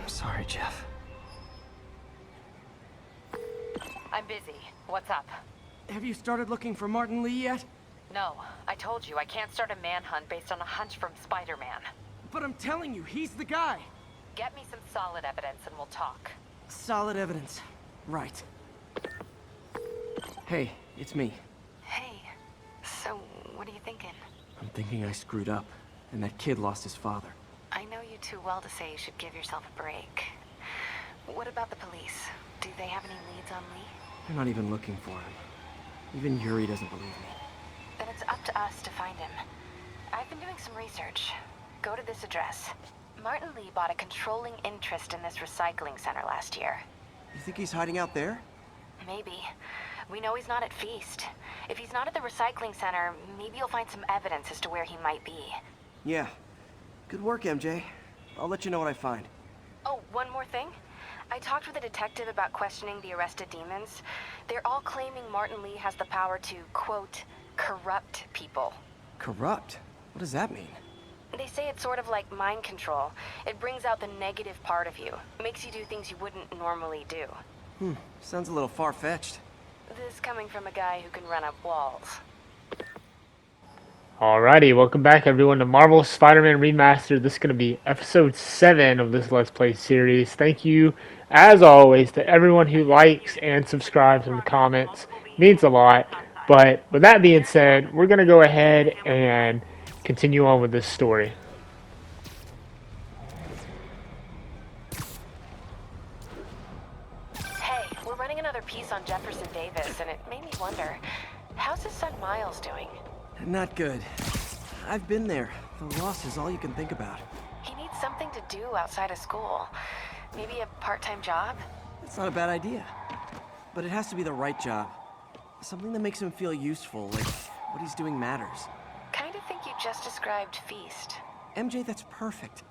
I'm sorry, Jeff. I'm busy. What's up? Have you started looking for Martin Lee yet? No, I told you I can't start a manhunt based on a hunch from Spider-Man. But I'm telling you, he's the guy. Get me some solid evidence and we'll talk. Solid evidence. Right. Hey, it's me. Hey, so what are you thinking? I'm thinking I screwed up, and that kid lost his father. I know you too well to say you should give yourself a break. What about the police? Do they have any leads on Lee? They're not even looking for him. Even Yuri doesn't believe me. Then it's up to us to find him. I've been doing some research. Go to this address. Martin Lee bought a controlling interest in this recycling center last year. You think he's hiding out there? Maybe. We know he's not at Feast. If he's not at the recycling center, maybe you'll find some evidence as to where he might be. Yeah. Good work, MJ. I'll let you know what I find. Oh, one more thing. I talked with a detective about questioning the arrested demons. They're all claiming Martin Lee has the power to, quote, corrupt people. Corrupt? What does that mean? They say it's sort of like mind control. It brings out the negative part of you. Makes you do things you wouldn't normally do. Sounds a little far-fetched. This coming from a guy who can run up walls. Alrighty, welcome back everyone to Marvel Spider-Man Remastered. This is going to be episode 7 of this Let's Play series. Thank you, as always, to everyone who likes and subscribes in the comments. It means a lot. But with that being said, we're going to go ahead and continue on with this story. Hey, we're running another piece on Jefferson Davis, and it made me wonder, how's his son Miles doing? Not good. I've been there. The loss is all you can think about. He needs something to do outside of school. Maybe a part-time job? It's not a bad idea. But it has to be the right job. Something that makes him feel useful, like what he's doing matters. Kind of think you just described Feast. MJ, that's perfect.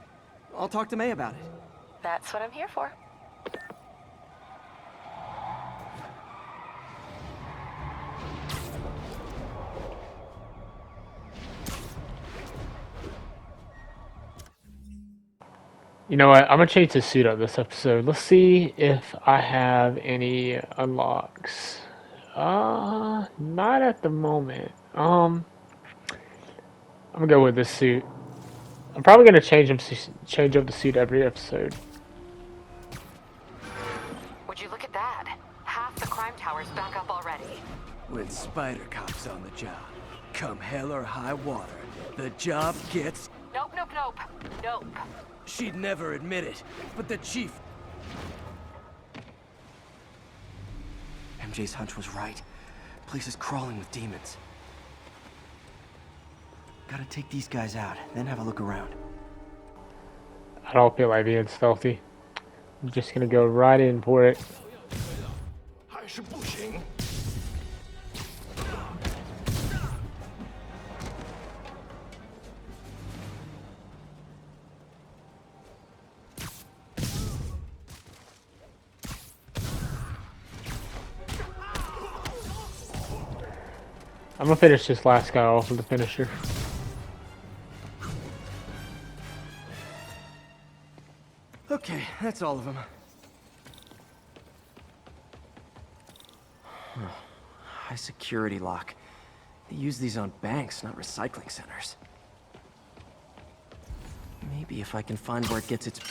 I'll talk to May about it. That's what I'm here for. You know what, I'm going to change the suit up this episode. Let's see if I have any unlocks. Not at the moment. I'm going to go with this suit. I'm probably going to change up the suit every episode. Would you look at that? Half the crime tower's back up already. When Spider Cop's on the job, come hell or high water, the job gets... Nope, nope, nope. Nope. She'd never admit it, but the chief... MJ's hunch was right. Place is crawling with demons. Gotta take these guys out, then have a look around. I don't feel like being stealthy. I'm just going to go right in for it. I'm gonna finish this last guy off with the finisher. Okay, that's all of them. High security lock. They use these on banks, not recycling centers. Maybe if I can find where it gets its...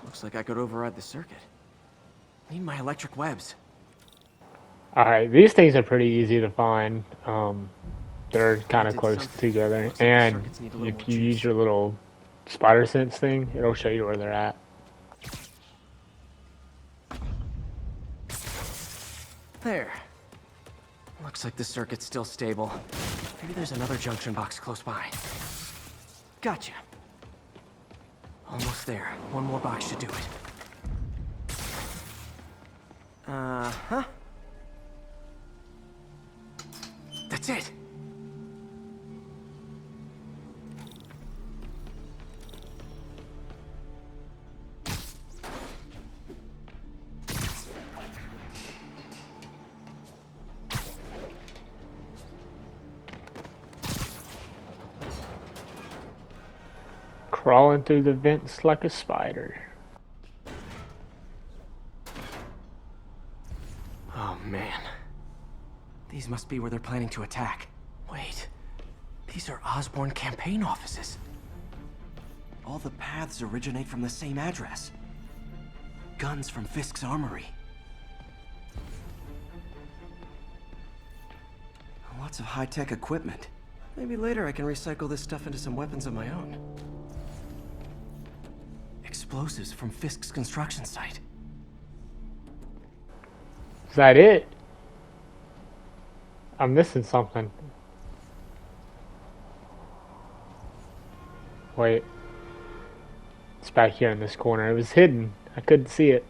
Looks like I could override the circuit. Need my electric webs. Alright, these things are pretty easy to find. They're kind of close together. And if you use your little spider sense thing, it'll show you where they're at. There. Looks like the circuit's still stable. Maybe there's another junction box close by. Gotcha. Almost there. One more box should do it. Uh-huh. That's it. Crawling through the vents like a spider. Man. These must be where they're planning to attack. Wait. These are Osborn campaign offices. All the paths originate from the same address. Guns from Fisk's armory. Lots of high-tech equipment. Maybe later I can recycle this stuff into some weapons of my own. Explosives from Fisk's construction site. Is that it? I'm missing something. Wait. It's back here in this corner. It was hidden. I couldn't see it.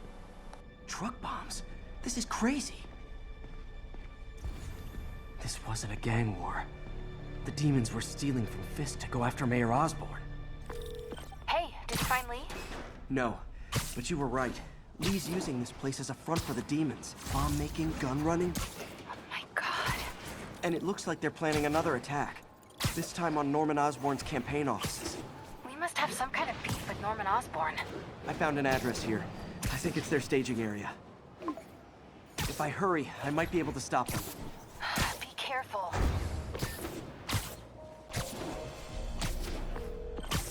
Truck bombs? This is crazy. This wasn't a gang war. The demons were stealing from Fisk to go after Mayor Osborn. Hey, did you find Lee? No, but you were right. Lee's using this place as a front for the demons. Bomb making, gun running. Oh my god. And it looks like they're planning another attack. This time on Norman Osborn's campaign offices. We must have some kind of beef with Norman Osborn. I found an address here. I think it's their staging area. If I hurry, I might be able to stop them. Be careful.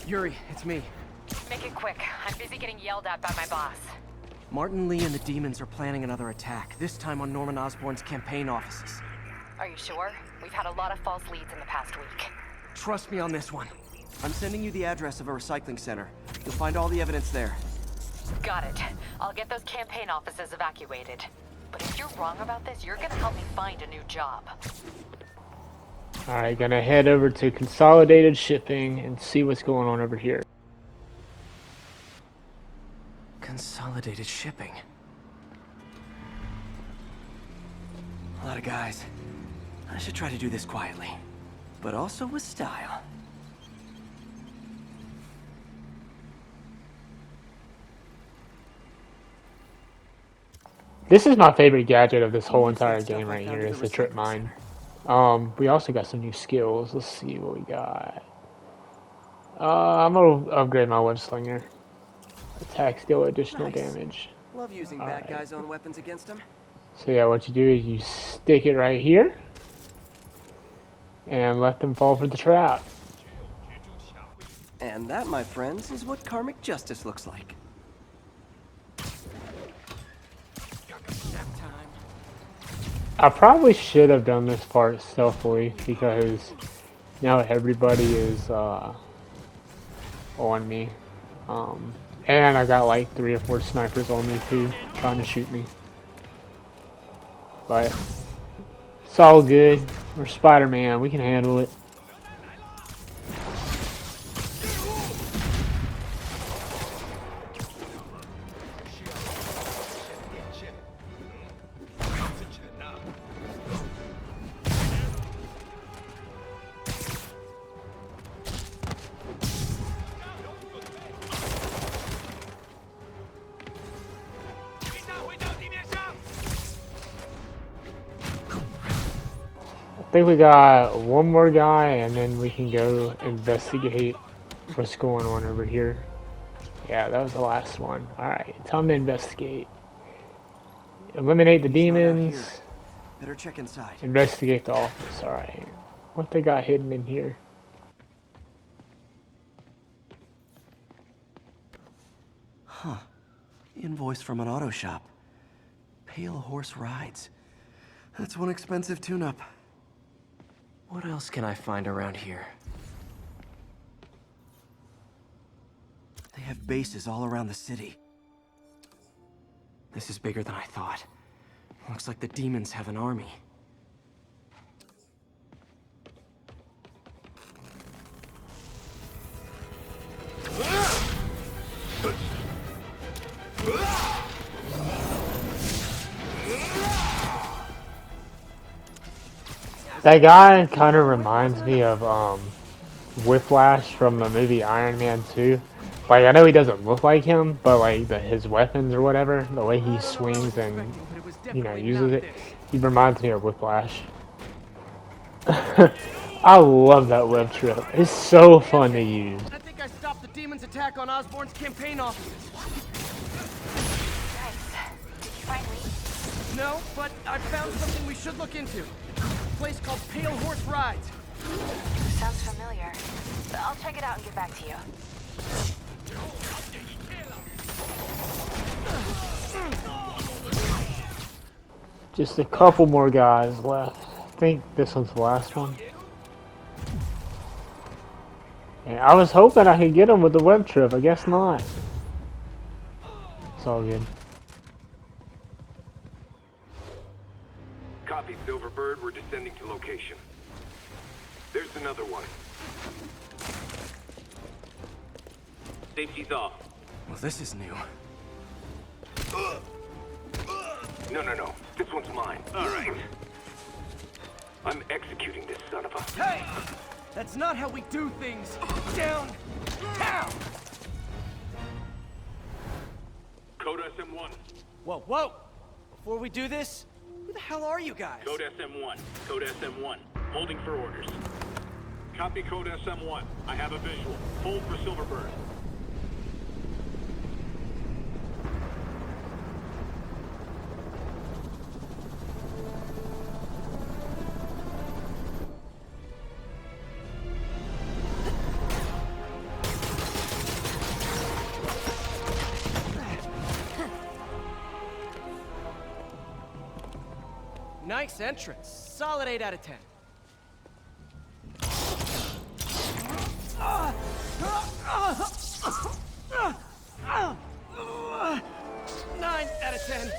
Yuri, it's me. Make it quick. I'm busy getting yelled at by my boss. Martin Lee and the demons are planning another attack, this time on Norman Osborn's campaign offices. Are you sure? We've had a lot of false leads in the past week. Trust me on this one. I'm sending you the address of a recycling center. You'll find all the evidence there. Got it. I'll get those campaign offices evacuated. But if you're wrong about this, you're gonna help me find a new job. Alright, gonna head over to Consolidated Shipping and see what's going on over here. Consolidated shipping. A lot of guys. I should try to do this quietly, but also with style. This is my favorite gadget of this whole entire game right here, is the trip mine. We also got some new skills. Let's see what we got. I'm gonna upgrade my web slinger. Attack, deal additional damage. Love using bad guys' own weapons against them. So yeah, what you do is you stick it right here and let them fall for the trap. And that, my friends, is what karmic justice looks like. I probably should have done this part stealthily because now everybody is on me. And I got like 3 or 4 snipers on me too, trying to shoot me. But it's all good. We're Spider-Man. We can handle it. I think we got one more guy and then we can go investigate what's going on over here. Yeah, that was the last one. Alright, time to investigate. Eliminate the demons. Better check inside. Investigate the office. Alright. What they got hidden in here? Huh. Invoice from an auto shop. Pale Horse Rides. That's one expensive tune-up. What else can I find around here? They have bases all around the city. This is bigger than I thought. Looks like the demons have an army. That guy kind of reminds me of Whiplash from the movie Iron Man 2. Like, I know he doesn't look like him, but like his weapons or whatever, the way he swings and, you know, uses it, he reminds me of Whiplash. I love that web trip. It's so fun to use. I think I stopped the demons' attack on Osborn's campaign offices. Nice. Did you find Lee? No, but I found something we should look into. A place called Pale Horse Rides. Sounds familiar. I'll check it out and get back to you. Just a couple more guys left. I think this one's the last one. And I was hoping I could get him with the web trip. I guess not. It's all good. Copy, Silverbird. We're descending to location. There's another one. Safety's off. Well, this is new. No. This one's mine. All right. I'm executing this son of a... Hey! That's not how we do things. Down! Down! Code SM1. Whoa! Before we do this, who the hell are you guys? Code SM1. Code SM1. Holding for orders. Copy Code SM1. I have a visual. Hold for Silverbird. Nice entrance. Solid 8 out of 10. 9 out of 10.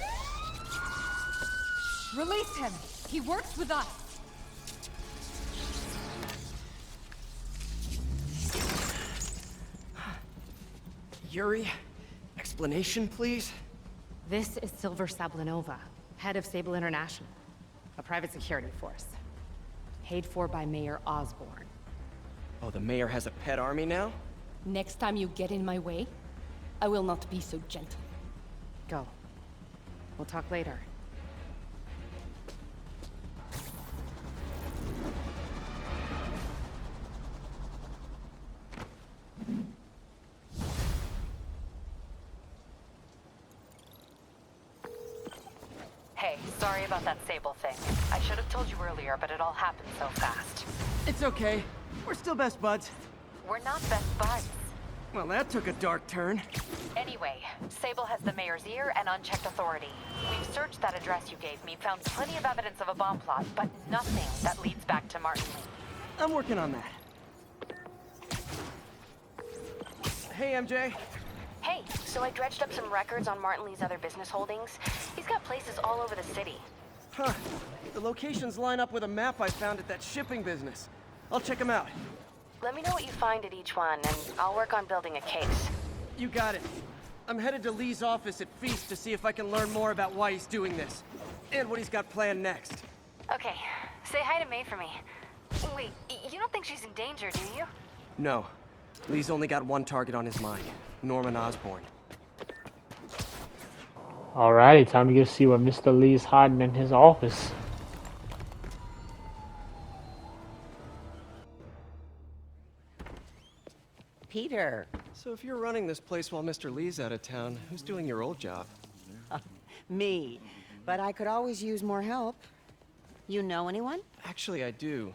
Release him. He works with us. Yuri, explanation, please? This is Silver Sablanova, head of Sable International, a private security force. Paid for by Mayor Osborn. Oh, the mayor has a pet army now? Next time you get in my way, I will not be so gentle. Go. We'll talk later. Hey, sorry about that Sable thing. I should have told you earlier, but it all happened so fast. It's okay. We're still best buds. We're not best buds. Well, that took a dark turn. Anyway, Sable has the mayor's ear and unchecked authority. We've searched that address you gave me, found plenty of evidence of a bomb plot, but nothing that leads back to Martin Lee. I'm working on that. Hey, MJ. Hey, so I dredged up some records on Martin Lee's other business holdings. He's got places all over the city. Huh. The locations line up with a map I found at that shipping business. I'll check them out. Let me know what you find at each one, and I'll work on building a case. You got it. I'm headed to Lee's office at Feast to see if I can learn more about why he's doing this. And what he's got planned next. Okay, say hi to May for me. Wait, you don't think she's in danger, do you? No. Lee's only got one target on his mind. Norman Osborn. Alrighty, time to go see what Mr. Lee's hiding in his office. Peter. So if you're running this place while Mr. Lee's out of town, who's doing your old job? Me. But I could always use more help. You know anyone? Actually, I do.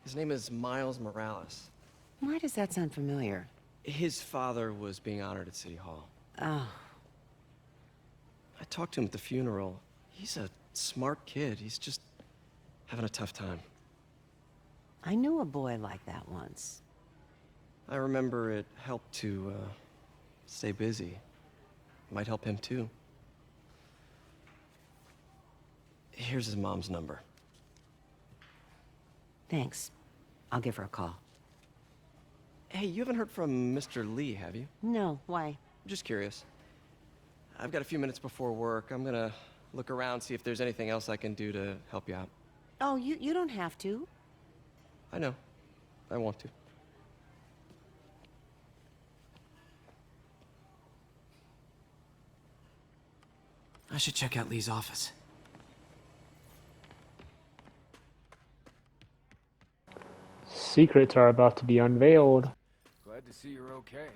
His name is Miles Morales. Why does that sound familiar? His father was being honored at City Hall. Oh, I talked to him at the funeral. He's a smart kid. He's just having a tough time. I knew a boy like that once. I remember it helped to, stay busy. Might help him, too. Here's his mom's number. Thanks. I'll give her a call. Hey, you haven't heard from Mr. Lee, have you? No, why? I'm just curious. I've got a few minutes before work. I'm gonna look around, see if there's anything else I can do to help you out. Oh, you don't have to. I know. I want to. I should check out Lee's office. Secrets are about to be unveiled. Glad to see you're okay.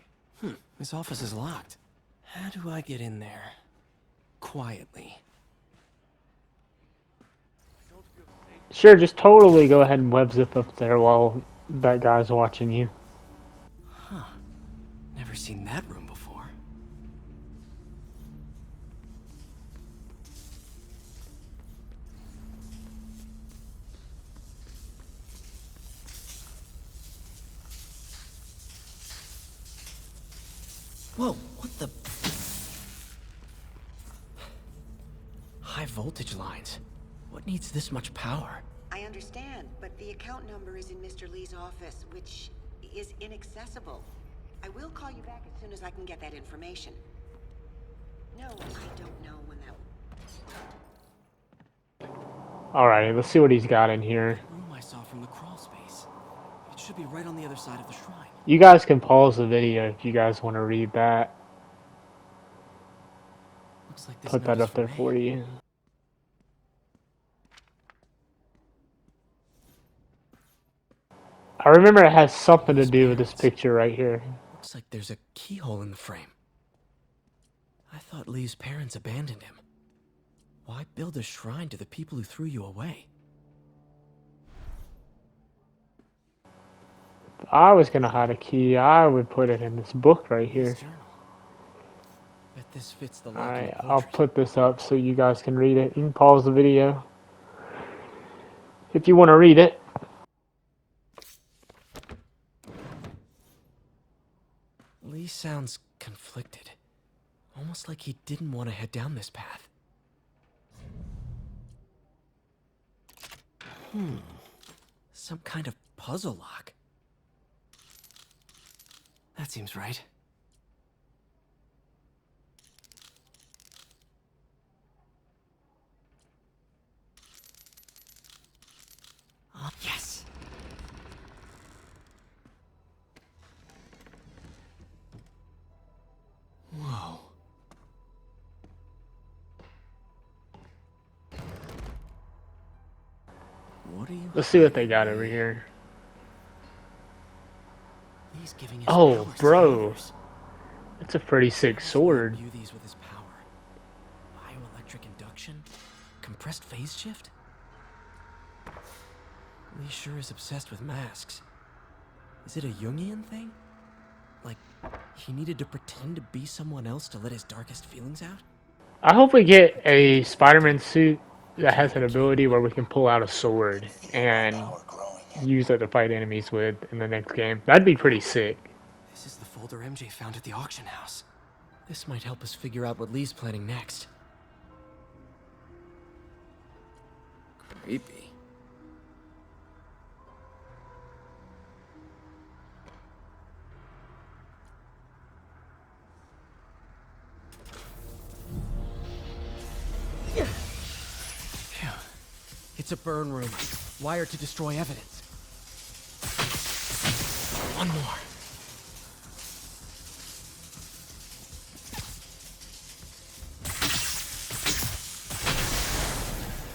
His office is locked. How do I get in there? Quietly. Sure, just totally go ahead and web zip up there while that guy's watching you. Huh. Never seen that room before. Whoa, what the... High voltage lines. What needs this much power? I understand, but the account number is in Mr. Lee's office, which is inaccessible. I will call you back as soon as I can get that information. No, I don't know when that... Alright, let's see what he's got in here. The room I saw from the crawl space. It should be right on the other side of the shrine. You guys can pause the video if you guys want to read that. Looks like this Put note that is up there for me. you. I remember it has something to do with this picture right here. Looks like there's a keyhole in the frame. I thought Lee's parents abandoned him. Why build a shrine to the people who threw you away? If I was gonna hide a key, I would put it in this book right here. Lee's journal. Bet this fits the lock in Alright, the I'll portrait. put this up so you guys can read it. You can pause the video if you want to read it. Lee sounds conflicted. Almost like he didn't want to head down this path. Some kind of puzzle lock. That seems right. Yes! Whoa. What are you... Let's see what they got over here. He's giving his Oh, powers to bro. others. It's a pretty sick sword. Imbue these with his power. Bioelectric induction? Compressed phase shift? Lee sure is obsessed with masks. Is it a Jungian thing? Like, he needed to pretend to be someone else to let his darkest feelings out? I hope we get a Spider-Man suit that has an ability where we can pull out a sword and use it to fight enemies with in the next game. That'd be pretty sick. This is the folder MJ found at the auction house. This might help us figure out what Lee's planning next. Creepy. Phew. It's a burn room, wired to destroy evidence. One more.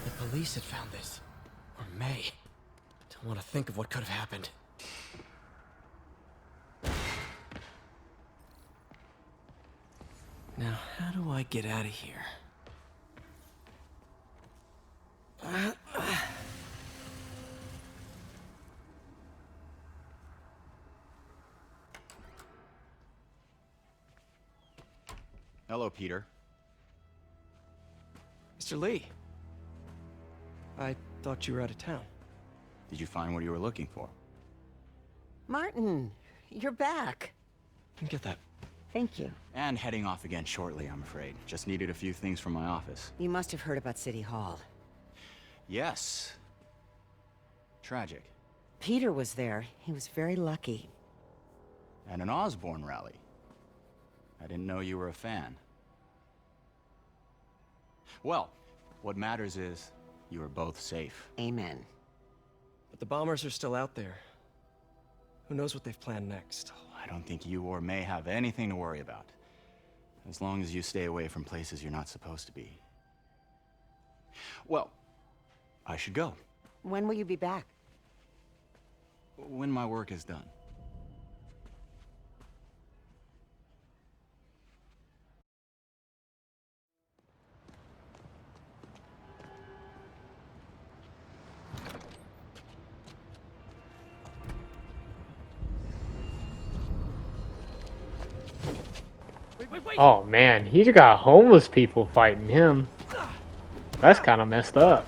The police had found this. Or may. Don't want to think of what could have happened. Now, how do I get out of here? Hello, Peter. Mr. Lee. I thought you were out of town. Did you find what you were looking for? Martin, you're back. Get that. Thank you. And heading off again shortly, I'm afraid. Just needed a few things from my office. You must have heard about City Hall. Yes. Tragic. Peter was there. He was very lucky. And an Osborn rally. I didn't know you were a fan. Well, what matters is you are both safe. Amen. But the bombers are still out there. Who knows what they've planned next? I don't think you or May have anything to worry about. As long as you stay away from places you're not supposed to be. Well, I should go. When will you be back? When my work is done. Oh man, he's got homeless people fighting him. That's kind of messed up.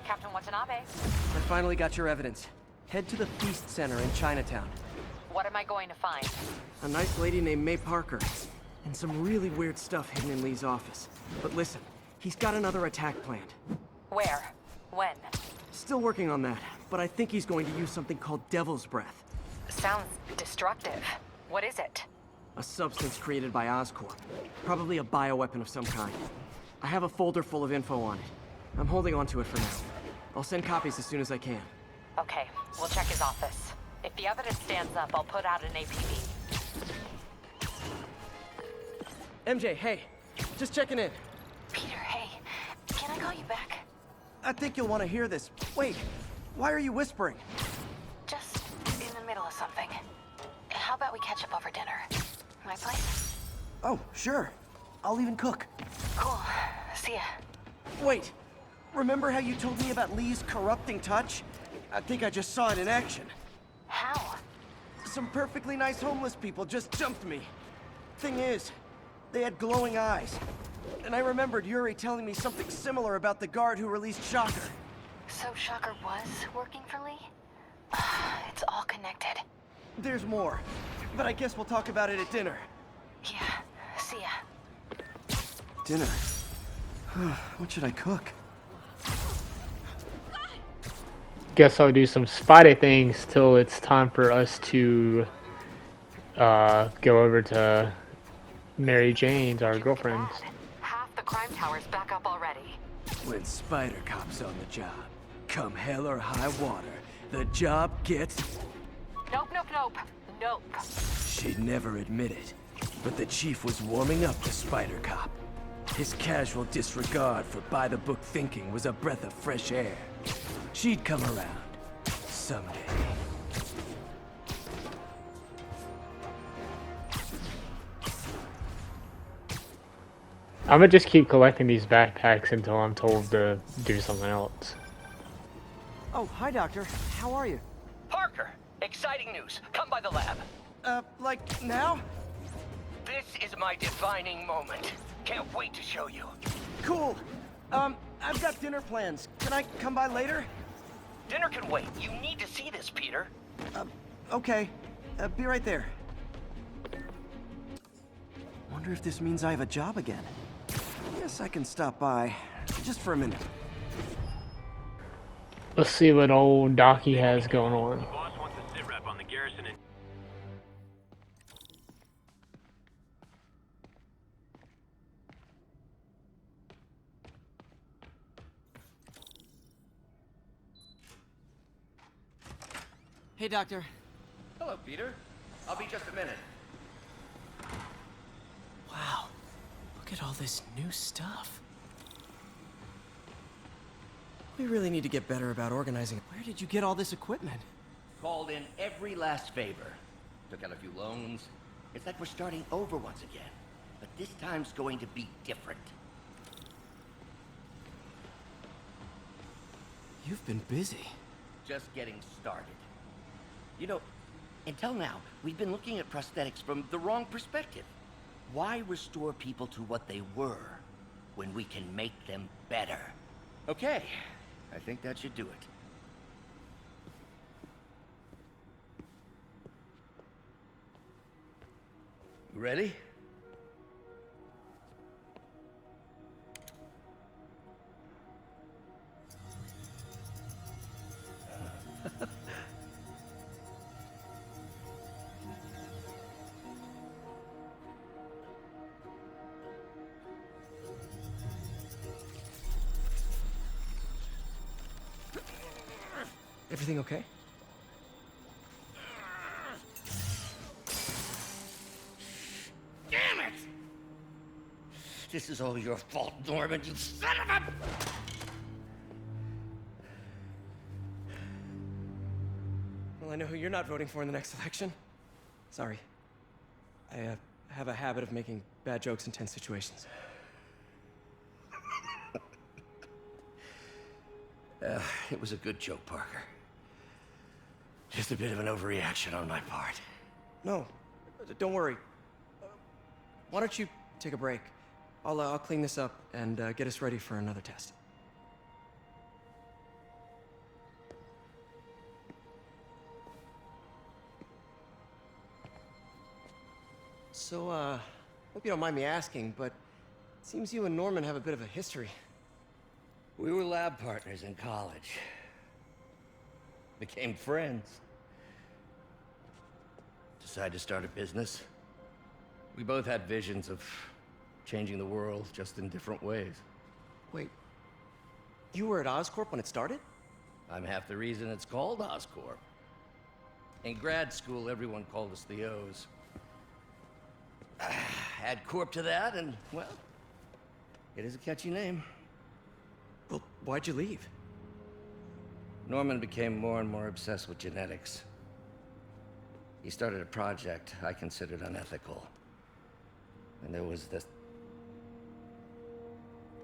Captain Watanabe, I finally got your evidence. Head to the Feast Center in Chinatown. what am I going to find? A nice lady named May Parker. And some really weird stuff hidden in Lee's office. But listen, he's got another attack planned. Where? When? Still working on that, but I think he's going to use something called Devil's Breath. Sounds destructive. What is it? A substance created by Oscorp. Probably a bioweapon of some kind. I have a folder full of info on it. I'm holding on to it for now. I'll send copies as soon as I can. Okay, we'll check his office. If the evidence stands up, I'll put out an APB. MJ, hey. Just checking in. Peter, hey. Can I call you back? I think you'll want to hear this. Wait, why are you whispering? Just in the middle of something. How about we catch up over dinner? My place? Oh, sure. I'll even cook. Cool. See ya. Wait, remember how you told me about Lee's corrupting touch? I think I just saw it in action. How? Some perfectly nice homeless people just jumped me. Thing is, they had glowing eyes. And I remembered Yuri telling me something similar about the guard who released Shocker. So Shocker was working for Lee? It's all connected. There's more, but I guess we'll talk about it at dinner. Yeah. See ya. Dinner? What should I cook? Guess I'll do some Spidey things till it's time for us to go over to Mary Jane's, our girlfriend's. Half the crime tower's back up already. When Spider Cop's on the job, come hell or high water, the job gets... Nope, nope, nope. Nope. She'd never admit it, but the chief was warming up to Spider Cop. His casual disregard for by-the-book thinking was a breath of fresh air. She'd come around. Someday. I'm gonna just keep collecting these backpacks until I'm told to do something else. Oh, hi, Doctor. How are you? Parker, exciting news. Come by the lab. Like now? This is my defining moment. Can't wait to show you. Cool. I've got dinner plans. Can I come by later? Dinner can wait. You need to see this, Peter. Okay. Be right there. Wonder if this means I have a job again. Guess I can stop by. Just for a minute. Let's see what old Docky has going on. Boss wants a sit rep on the garrison and... Hey, Doctor. Hello, Peter. I'll be just a minute. Wow. Look at all this new stuff. We really need to get better about organizing. Where did you get all this equipment? Called in every last favor. Took out a few loans. It's like we're starting over once again. But this time's going to be different. You've been busy. Just getting started. You know, until now, we've been looking at prosthetics from the wrong perspective. Why restore people to what they were when we can make them better? Okay, I think that should do it. Ready? Everything okay? Damn it! This is all your fault, Norman, you son of a... Well, I know who you're not voting for in the next election. Sorry. I have a habit of making bad jokes in tense situations. It was a good joke, Parker. Just a bit of an overreaction on my part. No, don't worry. Why don't you take a break? I'll clean this up and get us ready for another test. So, hope you don't mind me asking, but it seems you and Norman have a bit of a history. We were lab partners in college. Became friends. Decided to start a business. We both had visions of changing the world, just in different ways. Wait, you were at Oscorp when it started? I'm half the reason it's called Oscorp. In grad school, everyone called us the O's. Add Corp to that, and, well, it is a catchy name. Well, why'd you leave? Norman became more and more obsessed with genetics. He started a project I considered unethical. And there was this...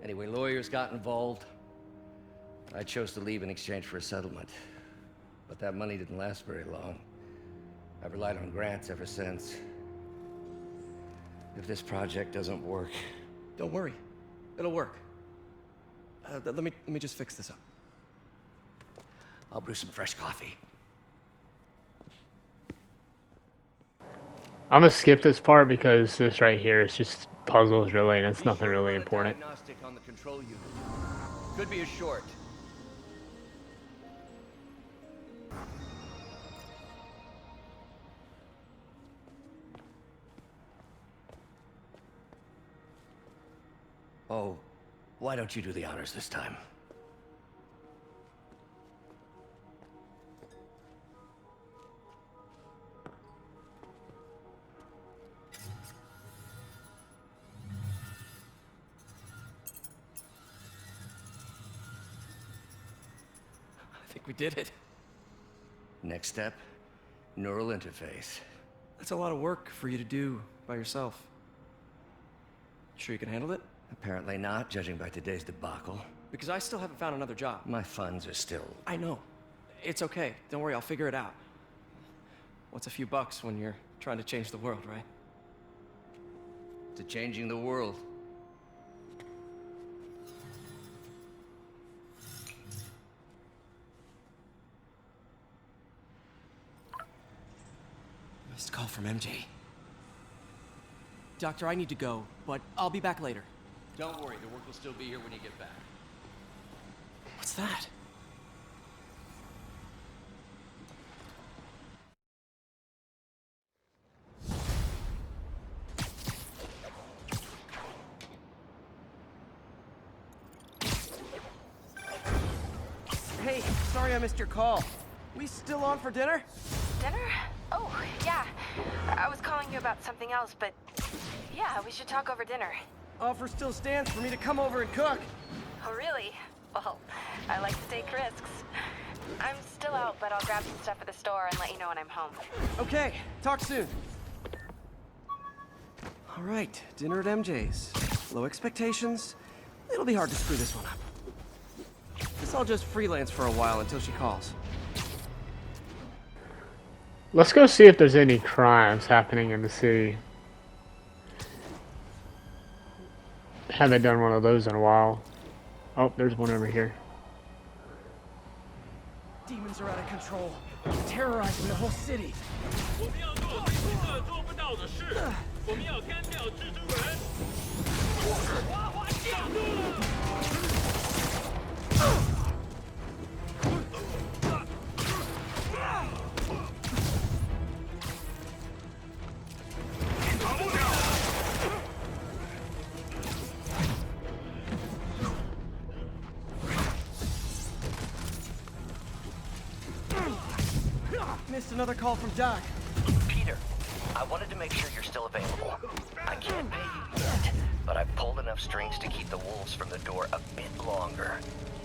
Anyway, lawyers got involved. I chose to leave in exchange for a settlement. But that money didn't last very long. I've relied on grants ever since. If this project doesn't work... Don't worry. It'll work. Let me just fix this up. I'll brew some fresh coffee. I'm gonna skip this part because this right here is just puzzles really, and it's nothing really important. Diagnostic on the control unit. Could be a short. Oh, why don't you do the honors this time? I think we did it. Next step, neural interface. That's a lot of work for you to do by yourself. Sure you can handle it? Apparently not, judging by today's debacle. Because I still haven't found another job. My funds are still... I know. It's okay. Don't worry, I'll figure it out. What's a few bucks when you're trying to change the world, right? to changing the world. Missed call from MJ. Doctor, I need to go, but I'll be back later. Don't worry, the work will still be here when you get back. What's that? Hey, sorry I missed your call. We still on for dinner? Dinner? Oh, yeah. I was calling you about something else, but yeah, we should talk over dinner. Offer still stands for me to come over and cook. Oh, really? Well, I like to take risks. I'm still out, but I'll grab some stuff at the store and let you know when I'm home. Okay, talk soon. All right, dinner at MJ's. Low expectations. It'll be hard to screw this one up. Guess I'll just freelance for a while until she calls. Let's go see if there's any crimes happening in the city. Haven't done one of those in a while. Oh, there's one over here. Demons are out of control, terrorizing the whole city. Missed another call from Doc. Peter, I wanted to make sure you're still available. I can't pay you yet, but I've pulled enough strings to keep the wolves from the door a bit longer.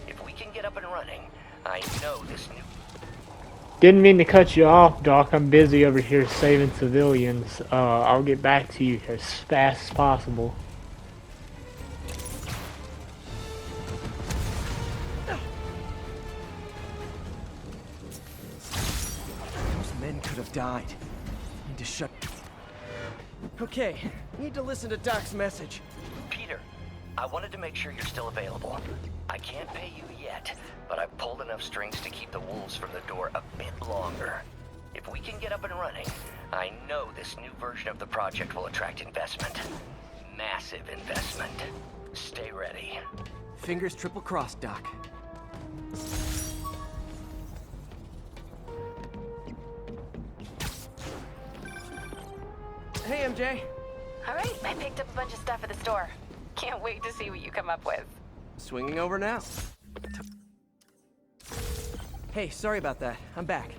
If we can get up and running, I know this new... Didn't mean to cut you off, Doc. I'm busy over here saving civilians. I'll get back to you as fast as possible. Those men could have died. Need to shut... Okay, need to listen to Doc's message. Peter, I wanted to make sure you're still available. I can't pay you yet, but I've pulled enough strings to keep the wolves from the door a bit longer. If we can get up and running, I know this new version of the project will attract investment. Massive investment. Stay ready. Fingers triple crossed, Doc. Hey, MJ. All right, I picked up a bunch of stuff at the store. Can't wait to see what you come up with. Swinging over now. Hey, sorry about that. I'm back.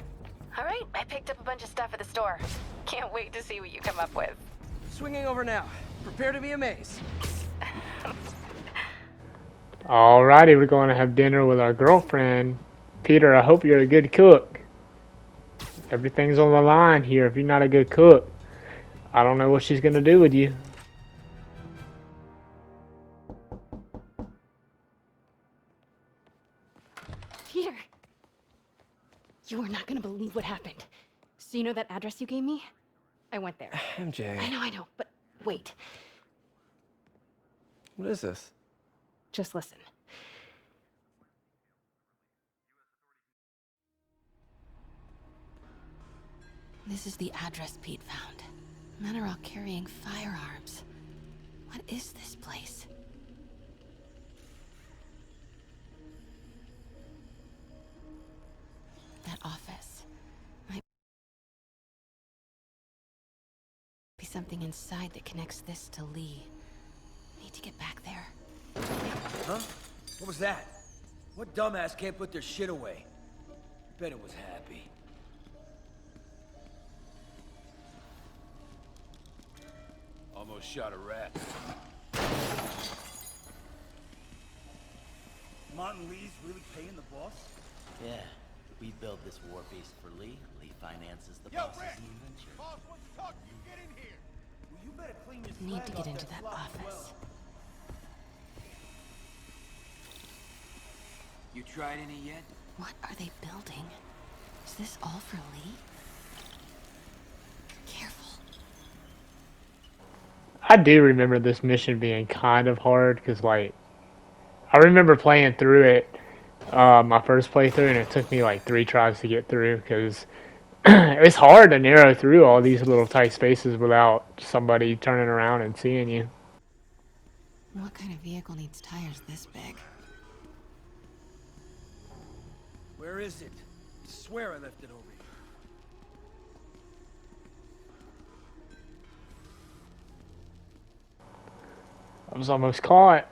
All right, I picked up a bunch of stuff at the store. Can't wait to see what you come up with. Swinging over now. Prepare to be amazed. Alrighty, we're going to have dinner with our girlfriend. Peter, I hope you're a good cook. Everything's on the line here. If you're not a good cook, I don't know what she's going to do with you. Peter! You are not gonna believe what happened. So you know that address you gave me? I went there. MJ. I know, but wait. What is this? Just listen. This is the address Pete found. Men are all carrying firearms. What is this place? That office. Might be something inside that connects this to Lee. Need to get back there. Huh? What was that? What dumbass can't put their shit away? Bet it was Happy. Almost shot a rat. Martin Lee's really paying the boss? Yeah. We build this war beast for Lee. Lee finances the Yo, boss's Rick! new venture. Boss wants to talk to you. Get in here. Well, you better clean your Need to flag get off into that block office. well. You tried any yet? What are they building? Is this all for Lee? Careful. I do remember this mission being kind of hard because, like, I remember playing through it, my first playthrough, and it took me like 3 tries to get through because it's hard to narrow through all these little tight spaces without somebody turning around and seeing you. What kind of vehicle needs tires this big? Where is it? I swear I left it over here. I was almost caught.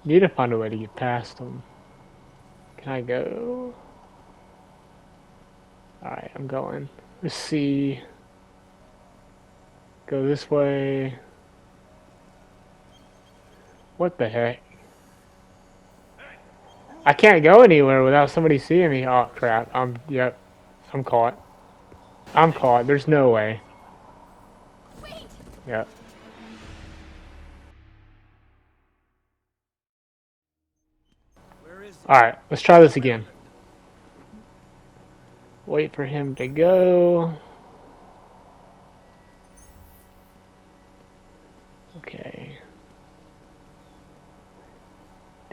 Need to find a way to get past them. Can I go? Alright, I'm going. Let's see. Go this way. What the heck? I can't go anywhere without somebody seeing me. Oh crap. Yep. I'm caught. I'm caught. There's no way. Yep. Alright, let's try this again. Wait for him to go. Okay.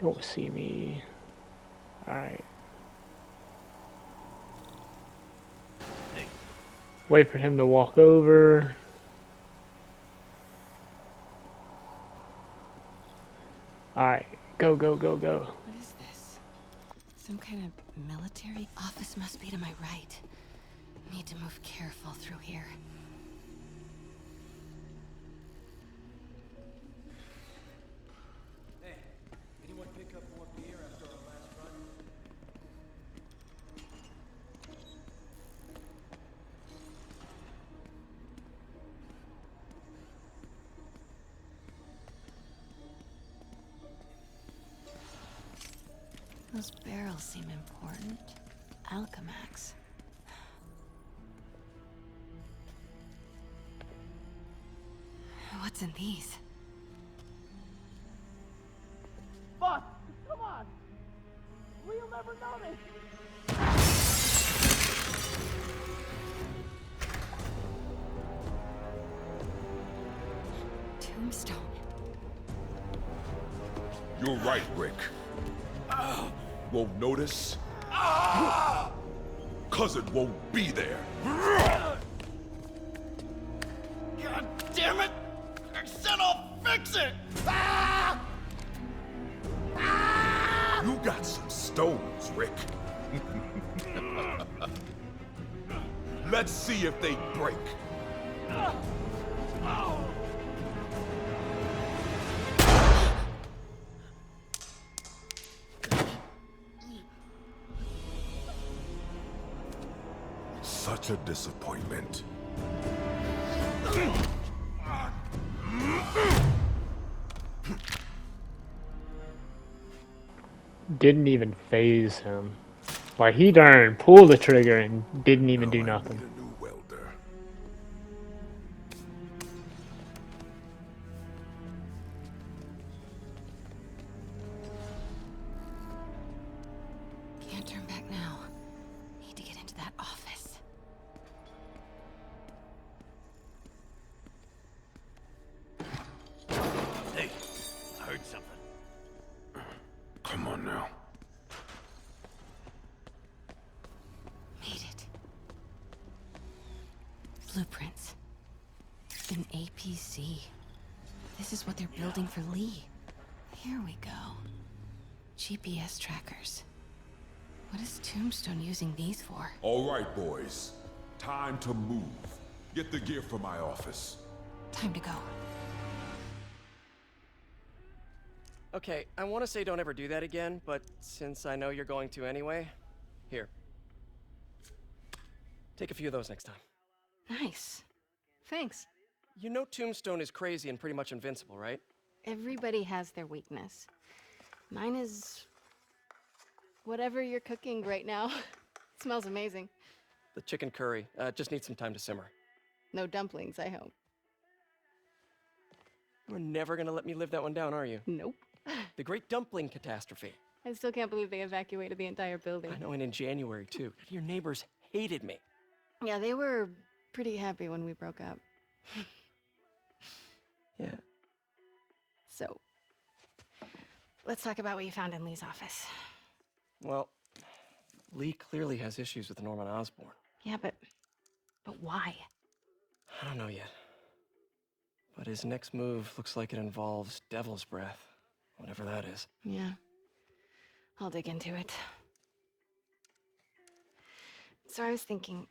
Don't see me. Alright. Wait for him to walk over. Alright, go, go, go, go. What is this? Some kind of military office must be to my right. Need to move careful through here. Hey, anyone pick up more beer after our last run? Those barrels seem important. Alchemax. What's in these? Fuck! Come on! We'll never notice! Tombstone. You're right, Rick. Won't notice? Cause it won't be there. God damn it! I said I'll fix it! You got some stones, Rick. Let's see if they break. Such a disappointment. Didn't even phase him. Like, he darn pulled the trigger and didn't even do nothing. A new welder. Can't turn back now. Need to get into that office. Hey, I heard something. Come on now. Made it. Blueprints. An APC. This is what they're building for Lee. Here we go. GPS trackers. What is Tombstone using these for? All right, boys. Time to move. Get the gear from my office. Time to go. Okay, I want to say don't ever do that again, but since I know you're going to anyway, here. Take a few of those next time. Nice. Thanks. You know Tombstone is crazy and pretty much invincible, right? Everybody has their weakness. Mine is... whatever you're cooking right now. It smells amazing. The chicken curry. Just needs some time to simmer. No dumplings, I hope. You're never gonna let me live that one down, are you? Nope. The Great Dumpling Catastrophe. I still can't believe they evacuated the entire building. I know, and in January, too. Your neighbors hated me. Yeah, they were pretty happy when we broke up. Yeah. So, let's talk about what you found in Lee's office. Well, Lee clearly has issues with Norman Osborn. Yeah, but why? I don't know yet. But his next move looks like it involves Devil's Breath. Whatever that is. Yeah. I'll dig into it. So I was thinking,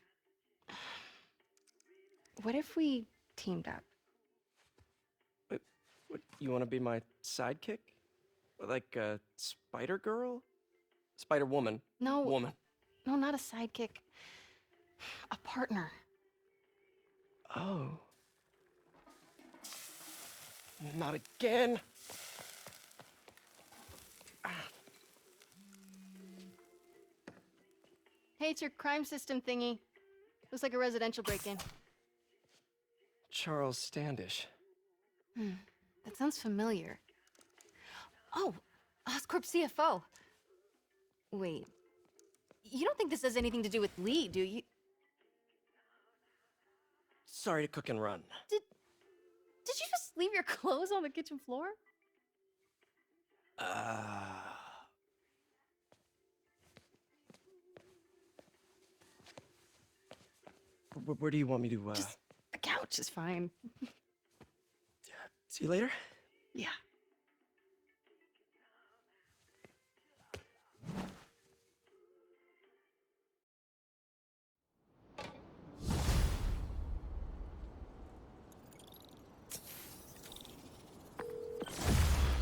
what if we teamed up? What, you want to be my sidekick? Like a Spider Girl? Spider Woman? No. Woman. No, not a sidekick. A partner. Oh. Not again. Hey, it's your crime system thingy. Looks like a residential break-in. Charles Standish. That sounds familiar. Oh, Oscorp CFO. Wait. You don't think this has anything to do with Lee, do you? Sorry to cook and run. Did you just leave your clothes on the kitchen floor? Where do you want me to, Just the couch is fine. See you later? Yeah.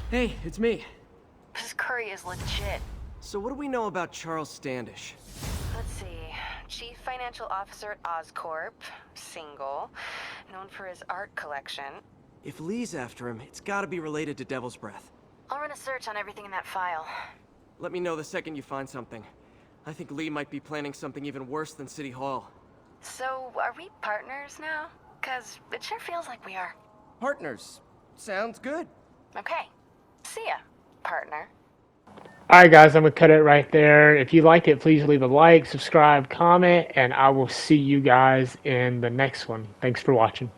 Hey, it's me. This curry is legit. So what do we know about Charles Standish? Let's see. Chief Financial Officer at Oscorp, single, known for his art collection. If Lee's after him, it's gotta be related to Devil's Breath. I'll run a search on everything in that file. Let me know the second you find something. I think Lee might be planning something even worse than City Hall. So, are we partners now? 'Cause it sure feels like we are. Partners. Sounds good. Okay. See ya, partner. Alright guys, I'm going to cut it right there. If you liked it, please leave a like, subscribe, comment, and I will see you guys in the next one. Thanks for watching.